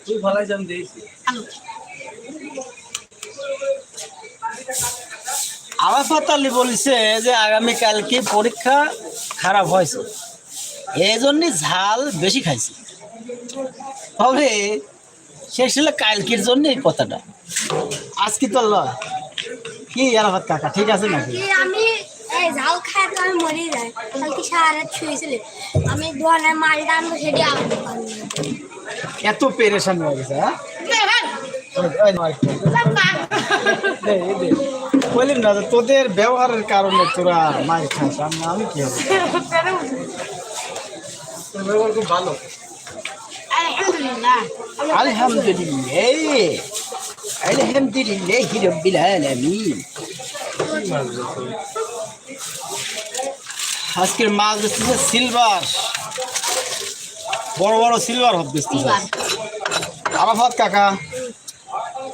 তুই ভালাই জান দিয়েছি আরাফাত আলী বলছে যে আগামীকাল কি পরীক্ষা খারাপ হয়েছে এই জন্যই ঝাল বেশি খাইছি তবে শেষ হলে কালকের জন্য এই কথাটা আজকে তো লয় কি আরাফাত কাকা ঠিক আছে নাকি আমি এই ঝাল খাই তো আমি মরে যাই কালকে সারা রাত শুয়েছিলে আমি দোকানের মালটা আনবো সেটি আনতে পারবো এত পেরেশান হয়ে গেছে হ্যাঁ বললাম না তোদের ব্যবহারের কারণে তোরা মায়ের খাস আমি কি হবে তোর ব্যবহার খুব ভালো আলহামদুলিল্লাহ আলহামদুলিল্লাহ রাব্বিল আলামিন আজকের মাছ বেচতেছে সিলভার বড় বড় সিলভার হব বেচতেছে আরাফাত কাকা